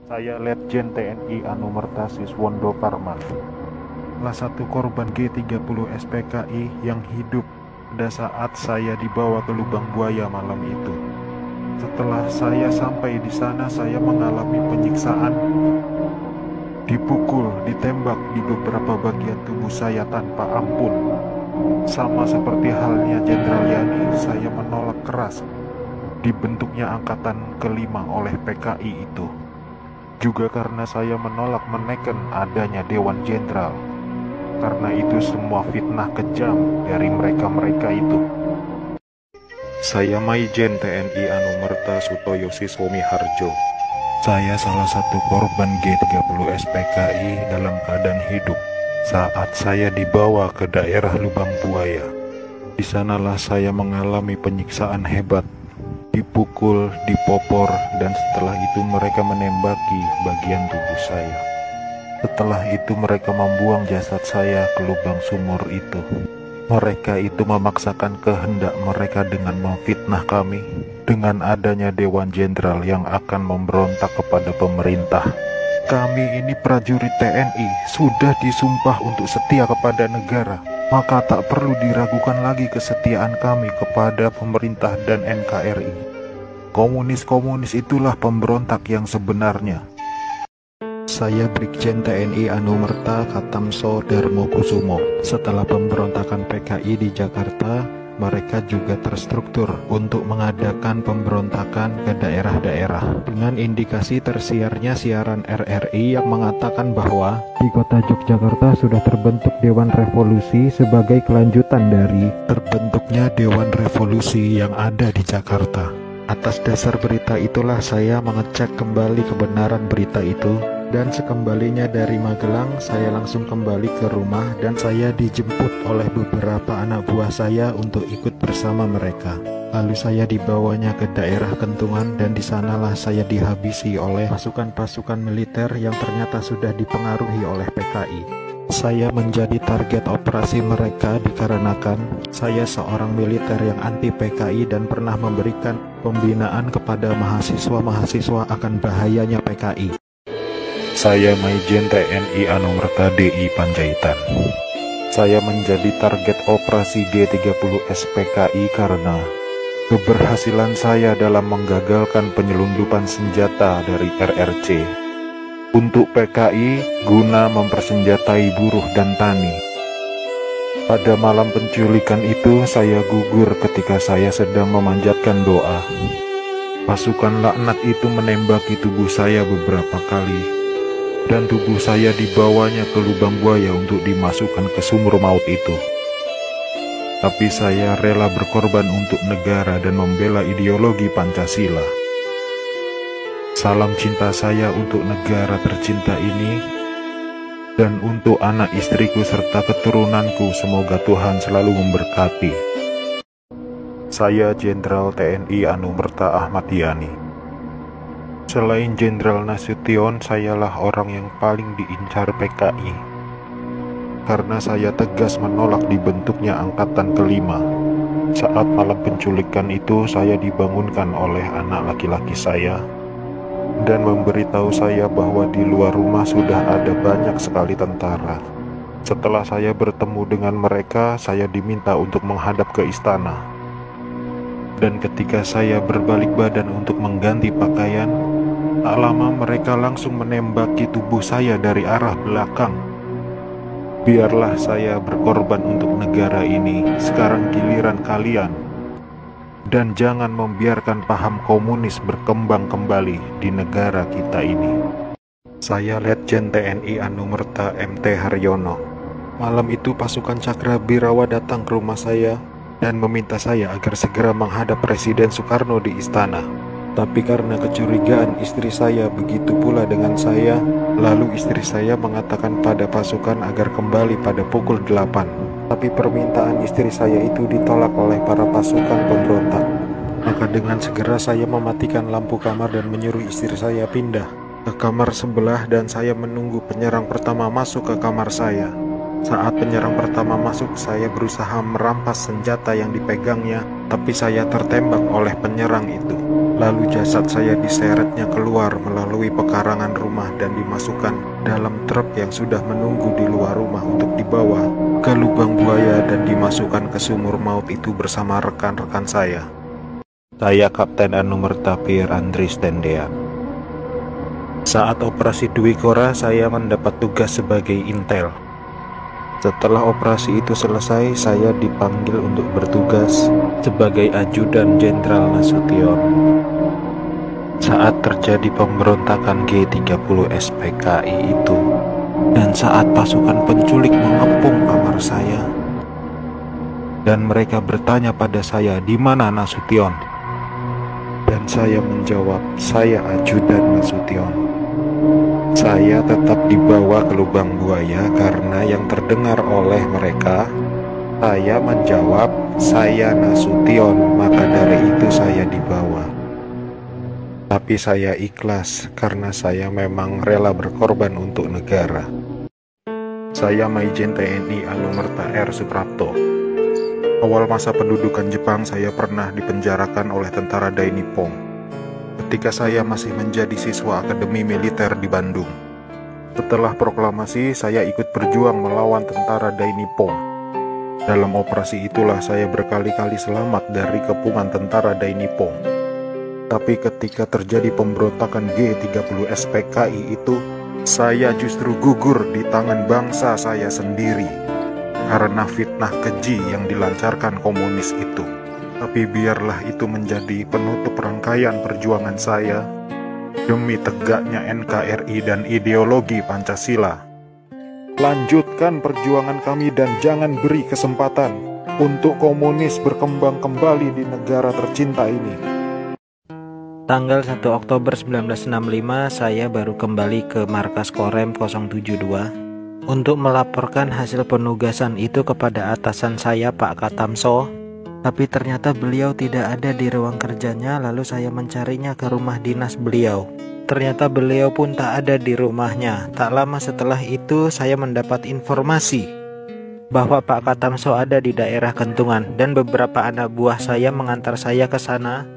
Saya Letjen TNI Anumerta Siswondo Parman, salah satu korban G30 SPKI yang hidup pada saat saya dibawa ke lubang buaya malam itu. Setelah saya sampai di sana, saya mengalami penyiksaan, dipukul, ditembak di beberapa bagian tubuh saya tanpa ampun. Sama seperti halnya Jenderal Yani, saya menolak keras dibentuknya angkatan kelima oleh PKI itu. Juga karena saya menolak menekan adanya Dewan Jenderal. Karena itu semua fitnah kejam dari mereka-mereka itu. Saya Maijen TNI Anumerta Sutoyo Siswomi Harjo. Saya salah satu korban G30 SPKI dalam keadaan hidup saat saya dibawa ke daerah Lubang Buaya. Di sanalah saya mengalami penyiksaan hebat, dipukul, dipopor, dan setelah itu mereka menembaki bagian tubuh saya. Setelah itu mereka membuang jasad saya ke lubang sumur itu. Mereka itu memaksakan kehendak mereka dengan memfitnah kami dengan adanya Dewan Jenderal yang akan memberontak kepada pemerintah. Kami ini prajurit TNI sudah disumpah untuk setia kepada negara, maka tak perlu diragukan lagi kesetiaan kami kepada pemerintah dan NKRI. Komunis-komunis itulah pemberontak yang sebenarnya. Saya Brigjen TNI Anumerta Katamso Darmokusumo. Setelah pemberontakan PKI di Jakarta, mereka juga terstruktur untuk mengadakan pemberontakan ke daerah-daerah dengan indikasi tersiarnya siaran RRI yang mengatakan bahwa di kota Yogyakarta sudah terbentuk Dewan Revolusi sebagai kelanjutan dari terbentuknya Dewan Revolusi yang ada di Jakarta. Atas dasar berita itulah saya mengecek kembali kebenaran berita itu. Dan sekembalinya dari Magelang, saya langsung kembali ke rumah dan saya dijemput oleh beberapa anak buah saya untuk ikut bersama mereka. Lalu saya dibawanya ke daerah Kentungan dan di sanalah saya dihabisi oleh pasukan-pasukan militer yang ternyata sudah dipengaruhi oleh PKI. Saya menjadi target operasi mereka dikarenakan saya seorang militer yang anti PKI dan pernah memberikan pembinaan kepada mahasiswa-mahasiswa akan bahayanya PKI. Saya Maijen TNI Anumerta DI Panjaitan. Saya menjadi target operasi G30 SPKI karena keberhasilan saya dalam menggagalkan penyelundupan senjata dari RRC untuk PKI guna mempersenjatai buruh dan tani. Pada malam penculikan itu saya gugur ketika saya sedang memanjatkan doa. Pasukan laknat itu menembaki tubuh saya beberapa kali. Dan tubuh saya dibawanya ke lubang buaya untuk dimasukkan ke sumur maut itu. Tapi saya rela berkorban untuk negara dan membela ideologi Pancasila. Salam cinta saya untuk negara tercinta ini dan untuk anak istriku serta keturunanku, semoga Tuhan selalu memberkati. Saya Jenderal TNI Anumerta Ahmad Yani. Selain Jenderal Nasution, sayalah orang yang paling diincar PKI. Karena saya tegas menolak dibentuknya angkatan kelima. Saat malam penculikan itu, saya dibangunkan oleh anak laki-laki saya dan memberitahu saya bahwa di luar rumah sudah ada banyak sekali tentara. Setelah saya bertemu dengan mereka, saya diminta untuk menghadap ke istana. Dan ketika saya berbalik badan untuk mengganti pakaian, tak lama mereka langsung menembaki tubuh saya dari arah belakang. Biarlah saya berkorban untuk negara ini, sekarang giliran kalian. Dan jangan membiarkan paham komunis berkembang kembali di negara kita ini. Saya Letjen TNI Anumerta MT Haryono. Malam itu pasukan Cakrabirawa datang ke rumah saya dan meminta saya agar segera menghadap Presiden Soekarno di istana. Tapi karena kecurigaan istri saya begitu pula dengan saya, lalu istri saya mengatakan pada pasukan agar kembali pada pukul 8. Tapi permintaan istri saya itu ditolak oleh para pasukan pemberontak. Maka dengan segera saya mematikan lampu kamar dan menyuruh istri saya pindah ke kamar sebelah dan saya menunggu penyerang pertama masuk ke kamar saya. Saat penyerang pertama masuk, saya berusaha merampas senjata yang dipegangnya, tapi saya tertembak oleh penyerang itu. Lalu jasad saya diseretnya keluar melalui pekarangan rumah dan dimasukkan dalam truk yang sudah menunggu di luar rumah untuk dibawa ke lubang buaya dan dimasukkan ke sumur maut itu bersama rekan-rekan saya. Saya Kapten Anumerta Pier Andris Tendean. Saat operasi Dwi Kora, saya mendapat tugas sebagai intel. Setelah operasi itu selesai, saya dipanggil untuk bertugas sebagai ajudan Jenderal Nasution. Saat terjadi pemberontakan G30 SPKI itu, dan saat pasukan penculik mengepung kamar saya, dan mereka bertanya pada saya, "Di mana Nasution?" Dan saya menjawab, "Saya ajudan Nasution." Saya tetap dibawa ke lubang buaya karena yang terdengar oleh mereka, saya menjawab, "Saya Nasution," maka dari itu saya dibawa. Tapi saya ikhlas karena saya memang rela berkorban untuk negara. Saya Maijen TNI Anumerta R. Suprapto. Awal masa pendudukan Jepang, saya pernah dipenjarakan oleh tentara Dai Nippon ketika saya masih menjadi siswa Akademi Militer di Bandung. Setelah proklamasi, saya ikut berjuang melawan tentara Dai Nippon. Dalam operasi itulah saya berkali-kali selamat dari kepungan tentara Dai Nippon. Tapi ketika terjadi pemberontakan G30 SPKI itu, saya justru gugur di tangan bangsa saya sendiri karena fitnah keji yang dilancarkan komunis itu. Tapi biarlah itu menjadi penutup rangkaian perjuangan saya demi tegaknya NKRI dan ideologi Pancasila. Lanjutkan perjuangan kami dan jangan beri kesempatan untuk komunis berkembang kembali di negara tercinta ini. Tanggal 1 Oktober 1965, saya baru kembali ke markas Korem 072 untuk melaporkan hasil penugasan itu kepada atasan saya, Pak Katamso. Tapi ternyata beliau tidak ada di ruang kerjanya, lalu saya mencarinya ke rumah dinas beliau. Ternyata beliau pun tak ada di rumahnya. Tak lama setelah itu saya mendapat informasi bahwa Pak Katamso ada di daerah Kentungan dan beberapa anak buah saya mengantar saya ke sana.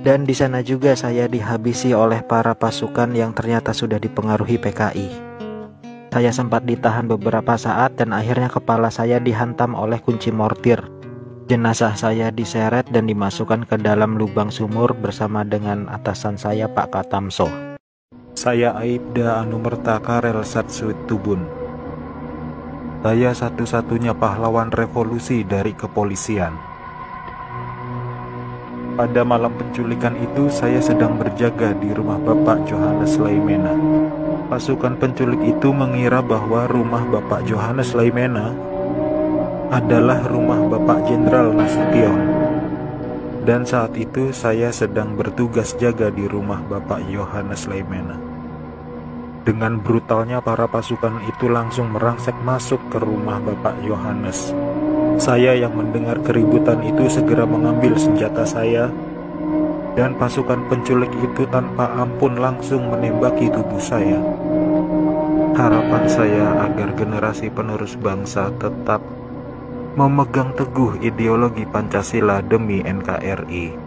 Dan di sana juga saya dihabisi oleh para pasukan yang ternyata sudah dipengaruhi PKI. Saya sempat ditahan beberapa saat dan akhirnya kepala saya dihantam oleh kunci mortir. Jenazah saya diseret dan dimasukkan ke dalam lubang sumur bersama dengan atasan saya, Pak Katamso. Saya Aibda Anumerta Karel Satsuit Tubun. Saya satu-satunya pahlawan revolusi dari kepolisian. Pada malam penculikan itu, saya sedang berjaga di rumah Bapak Johannes Laimena. Pasukan penculik itu mengira bahwa rumah Bapak Johannes Laimena adalah rumah Bapak Jenderal Nasution. Dan saat itu saya sedang bertugas jaga di rumah Bapak Johannes Laimena. Dengan brutalnya para pasukan itu langsung merangsek masuk ke rumah Bapak Johannes. Saya yang mendengar keributan itu segera mengambil senjata saya, dan pasukan penculik itu tanpa ampun langsung menembaki tubuh saya. Harapan saya agar generasi penerus bangsa tetap memegang teguh ideologi Pancasila demi NKRI.